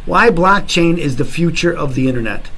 Why blockchain is the future of the internet.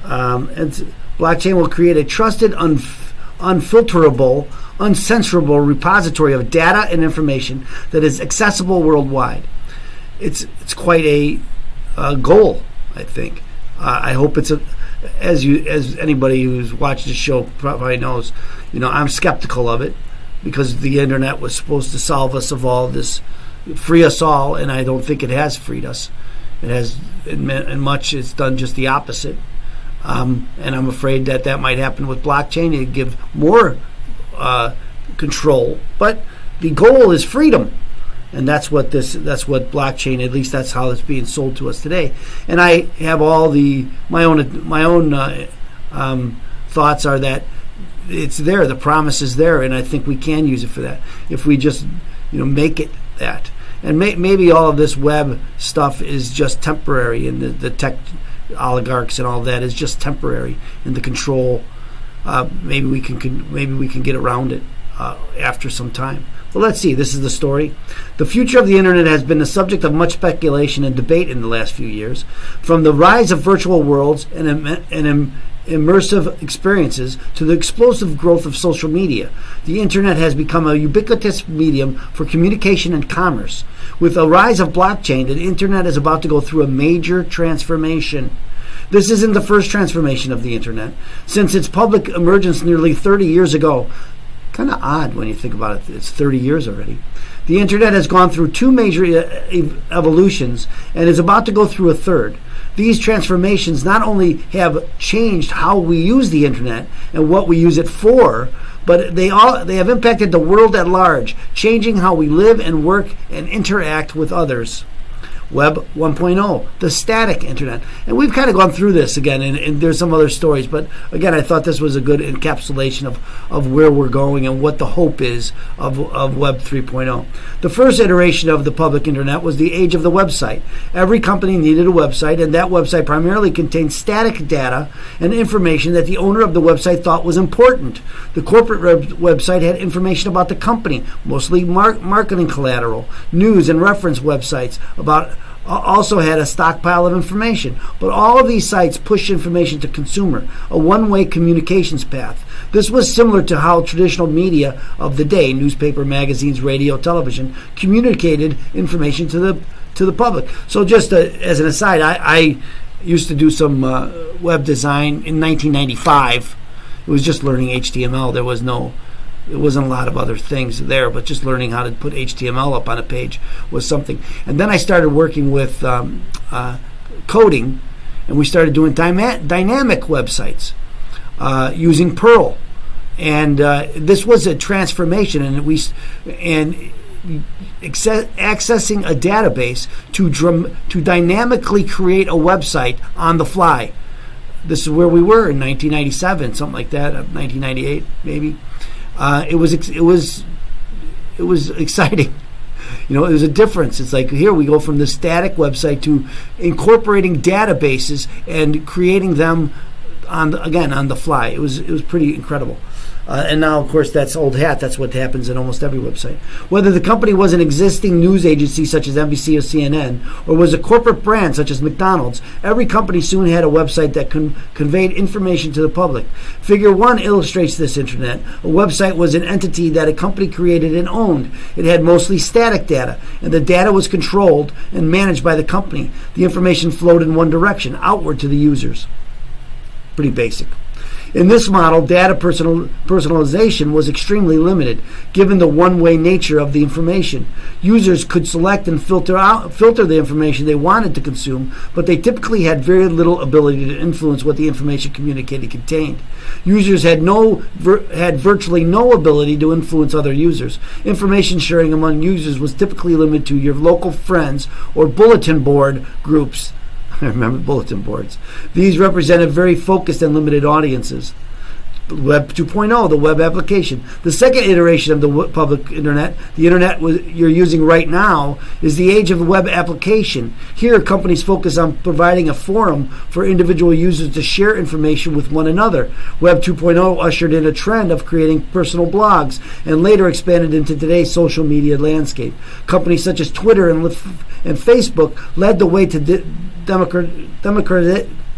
Blockchain will create a trusted, unfilterable, uncensorable repository of data and information that is accessible worldwide. It's quite a goal, I think. I hope it's as anybody who's watched the show probably knows, I'm skeptical of it because the internet was supposed to solve us of all this, free us all, and I don't think it has freed us. It has, in much, it's done just the opposite. And I'm afraid that might happen with blockchain. It'd give more control, but the goal is freedom, and that's what blockchain. At least that's how it's being sold to us today. And I have all my own thoughts are that it's there. The promise is there, and I think we can use it for that if we just make it that. And maybe all of this web stuff is just temporary, and the tech oligarchs and all that is just temporary, and the control. Maybe we can get around it after some time. But let's see. This is the story. The future of the internet has been the subject of much speculation and debate in the last few years. From the rise of virtual worlds and immersive experiences to the explosive growth of social media, the internet has become a ubiquitous medium for communication and commerce. With the rise of blockchain, the internet is about to go through a major transformation. This isn't the first transformation of the internet. Since its public emergence nearly 30 years ago, kind of odd when you think about it, it's 30 years already. The internet has gone through two major evolutions and is about to go through a third. These transformations not only have changed how we use the internet and what we use it for, but they have impacted the world at large, changing how we live and work and interact with others. Web 1.0, the static internet. And we've kind of gone through this again, and there's some other stories, but again, I thought this was a good encapsulation of where we're going and what the hope is of Web 3.0. The first iteration of the public internet was the age of the website. Every company needed a website, and that website primarily contained static data and information that the owner of the website thought was important. The corporate website had information about the company, mostly marketing collateral, news and reference websites also had a stockpile of information. But all of these sites push information to consumer, a one-way communications path. This was similar to how traditional media of the day, newspaper, magazines, radio, television, communicated information to the public. So just as an aside, I used to do some web design in 1995. It was just learning HTML. There wasn't a lot of other things there, but just learning how to put HTML up on a page was something. And then I started working with coding, and we started doing dynamic websites using Perl. And this was a transformation, and accessing a database to dynamically create a website on the fly. This is where we were in 1997, something like that, 1998 maybe. It was exciting. It was a difference. It's like, here we go from the static website to incorporating databases and creating them on the fly. It was pretty incredible. And now, of course, that's old hat. That's what happens in almost every website. Whether the company was an existing news agency such as NBC or CNN, or was a corporate brand such as McDonald's, every company soon had a website that conveyed information to the public. Figure 1 illustrates this internet. A website was an entity that a company created and owned. It had mostly static data, and the data was controlled and managed by the company. The information flowed in one direction, outward to the users. Pretty basic. In this model, data personalization was extremely limited, given the one-way nature of the information. Users could select and filter the information they wanted to consume, but they typically had very little ability to influence what the information communicated contained. Users had virtually no ability to influence other users. Information sharing among users was typically limited to your local friends or bulletin board groups. I remember bulletin boards. These represented very focused and limited audiences. Web 2.0, the web application. The second iteration of the public internet, the internet you're using right now, is the age of the web application. Here, companies focus on providing a forum for individual users to share information with one another. Web 2.0 ushered in a trend of creating personal blogs and later expanded into today's social media landscape. Companies such as Twitter and Facebook led the way to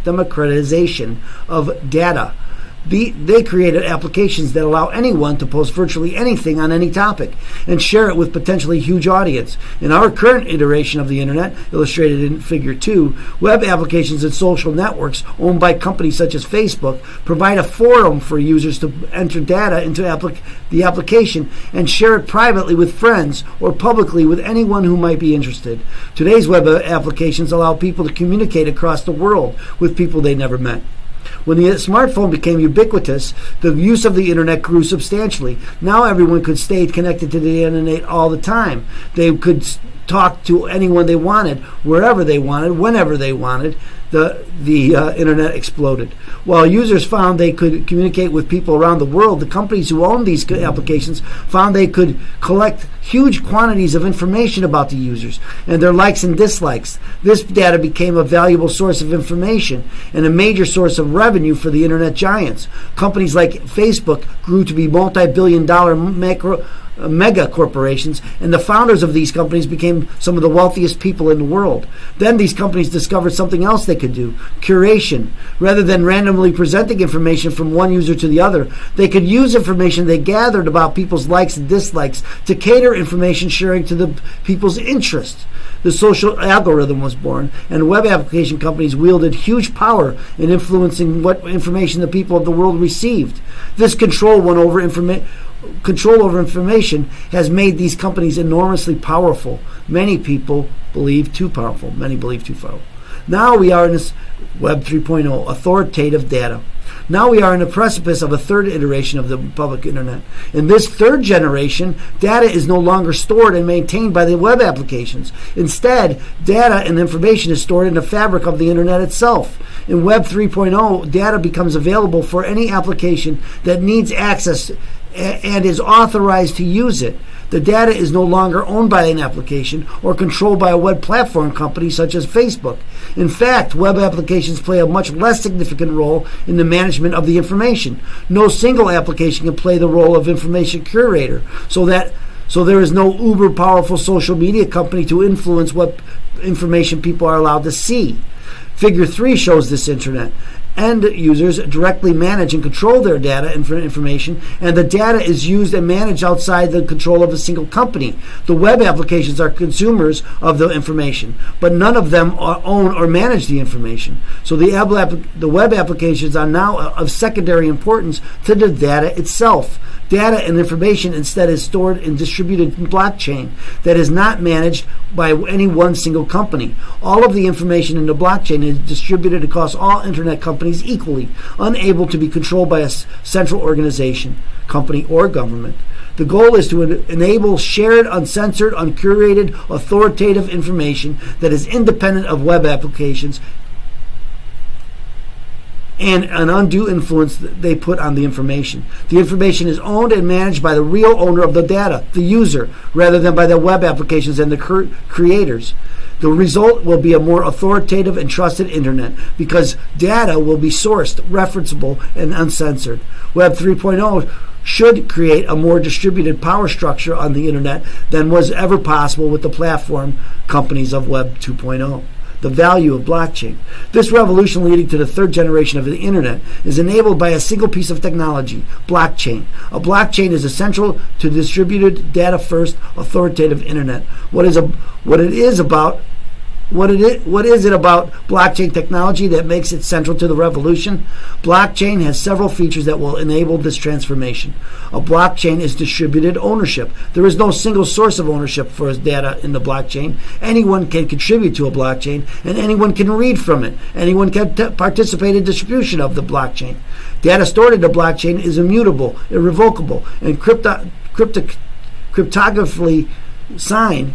democratization of data. They created applications that allow anyone to post virtually anything on any topic and share it with potentially huge audience. In our current iteration of the internet, illustrated in Figure 2, web applications and social networks owned by companies such as Facebook provide a forum for users to enter data into the application and share it privately with friends or publicly with anyone who might be interested. Today's web applications allow people to communicate across the world with people they never met. When the smartphone became ubiquitous, the use of the internet grew substantially. Now everyone could stay connected to the internet all the time. They could talk to anyone they wanted, wherever they wanted, whenever they wanted. The internet exploded. While users found they could communicate with people around the world, the companies who owned these applications found they could collect huge quantities of information about the users and their likes and dislikes. This data became a valuable source of information and a major source of revenue for the internet giants. Companies like Facebook grew to be multi-billion-dollar mega corporations, and the founders of these companies became some of the wealthiest people in the world. Then these companies discovered something else they could do: curation. Rather than randomly presenting information from one user to the other, they could use information they gathered about people's likes and dislikes to cater information sharing to the people's interests. The social algorithm was born, and web application companies wielded huge power in influencing what information the people of the world received. This control over information has made these companies enormously powerful. Many people believe too powerful. Now we are in this Web 3.0, authoritative data. Now we are in the precipice of a third iteration of the public internet. In this third generation, data is no longer stored and maintained by the web applications. Instead, data and information is stored in the fabric of the internet itself. In Web 3.0, data becomes available for any application that needs access and is authorized to use it. The data is no longer owned by an application or controlled by a web platform company such as Facebook. In fact, web applications play a much less significant role in the management of the information. No single application can play the role of information curator, so there is no uber powerful social media company to influence what information people are allowed to see. Figure 3 shows this internet. End users directly manage and control their data and information, and the data is used and managed outside the control of a single company. The web applications are consumers of the information, but none of them own or manage the information. So the web applications are now of secondary importance to the data itself. Data and information instead is stored in distributed blockchain that is not managed by any one single company. All of the information in the blockchain is distributed across all internet companies equally, unable to be controlled by a central organization, company, or government. The goal is to enable shared, uncensored, uncurated, authoritative information that is independent of web applications and an undue influence that they put on the information. The information is owned and managed by the real owner of the data, the user, rather than by the web applications and the creators. The result will be a more authoritative and trusted internet because data will be sourced, referenceable, and uncensored. Web 3.0 should create a more distributed power structure on the internet than was ever possible with the platform companies of Web 2.0. The value of blockchain. This revolution leading to the third generation of the internet is enabled by a single piece of technology, blockchain. A blockchain is essential to distributed data-first authoritative internet. What is it about blockchain technology that makes it central to the revolution? Blockchain has several features that will enable this transformation. A blockchain is distributed ownership. There is no single source of ownership for data in the blockchain. Anyone can contribute to a blockchain, and anyone can read from it. Anyone can participate in distribution of the blockchain. Data stored in the blockchain is immutable, irrevocable, and cryptographically signed,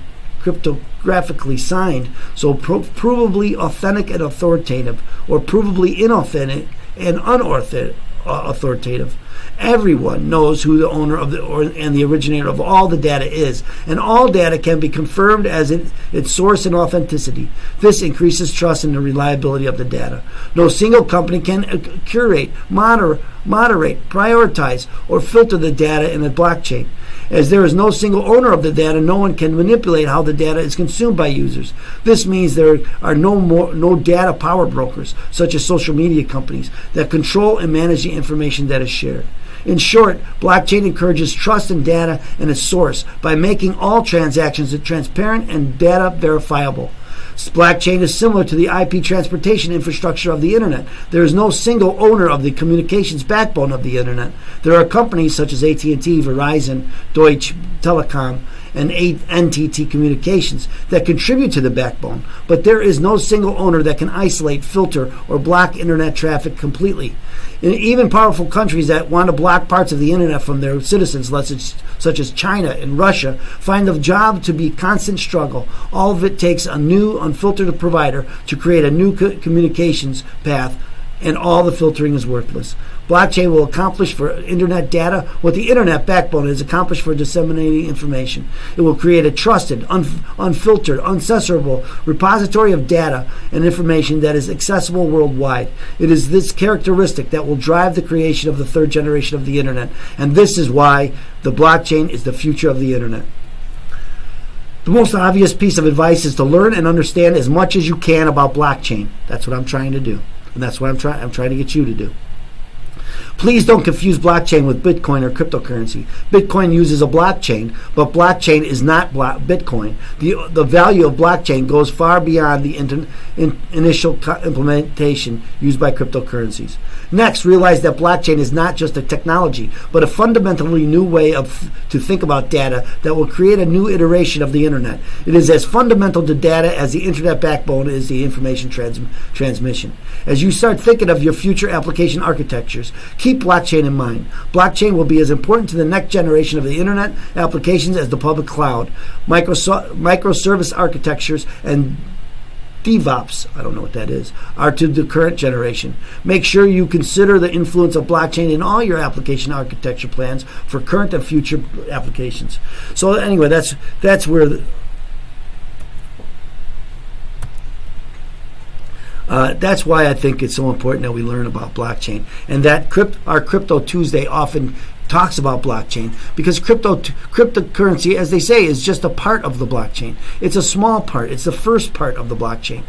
so provably authentic and authoritative, or provably inauthentic and unauthoritative. Everyone knows who the owner of and the originator of all the data is, and all data can be confirmed as its source and authenticity. This increases trust in the reliability of the data. No single company can curate, moderate, prioritize, or filter the data in a blockchain. As there is no single owner of the data, no one can manipulate how the data is consumed by users. This means there are no data power brokers, such as social media companies, that control and manage the information that is shared. In short, blockchain encourages trust in data and its source by making all transactions transparent and data verifiable. Blockchain is similar to the IP transportation infrastructure of the Internet. There is no single owner of the communications backbone of the Internet. There are companies such as AT&T, Verizon, Deutsche Telekom, and NTT Communications that contribute to the backbone, but there is no single owner that can isolate, filter, or block Internet traffic completely. And even powerful countries that want to block parts of the Internet from their citizens, such as China and Russia, find the job to be constant struggle. All of it takes a new, unfiltered provider to create a new communications path, and all the filtering is worthless. Blockchain will accomplish for Internet data what the Internet backbone has accomplished for disseminating information. It will create a trusted, unfiltered, uncensorable repository of data and information that is accessible worldwide. It is this characteristic that will drive the creation of the third generation of the Internet, and this is why the blockchain is the future of the Internet. The most obvious piece of advice is to learn and understand as much as you can about blockchain. That's what I'm trying to do, and that's what I'm trying to get you to do. Please don't confuse blockchain with Bitcoin or cryptocurrency. Bitcoin uses a blockchain, but blockchain is not Bitcoin. The value of blockchain goes far beyond the initial implementation used by cryptocurrencies. Next, realize that blockchain is not just a technology, but a fundamentally new way to think about data that will create a new iteration of the Internet. It is as fundamental to data as the Internet backbone is the information transmission. As you start thinking of your future application architectures, keep blockchain in mind. Blockchain will be as important to the next generation of the Internet applications as the public cloud, microservice architectures, and DevOps, I don't know what that is, are to the current generation. Make sure you consider the influence of blockchain in all your application architecture plans for current and future applications. So anyway, that's where that's why I think it's so important that we learn about blockchain, and that our Crypto Tuesday often talks about blockchain, because cryptocurrency, as they say, is just a part of the blockchain. It's a small part. It's the first part of the blockchain.